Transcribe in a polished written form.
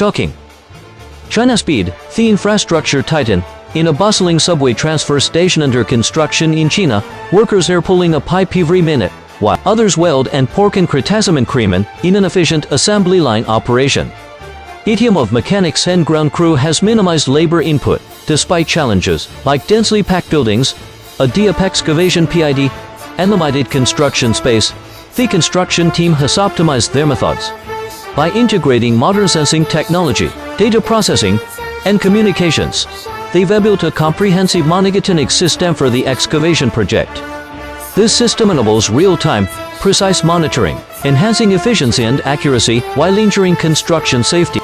shocking. China Speed, the infrastructure titan. In a bustling subway transfer station under construction in China, workers are pulling a pipe every minute, while others weld and pour concrete cement in an efficient assembly line operation. A team of mechanics and ground crew has minimized labor input, despite challenges like densely packed buildings, a deep excavation PID, and limited construction space. The construction team has optimized their methods. By integrating modern sensing technology, data processing, and communications, they've built a comprehensive monitoring system for the excavation project. This system enables real-time, precise monitoring, enhancing efficiency and accuracy while ensuring construction safety.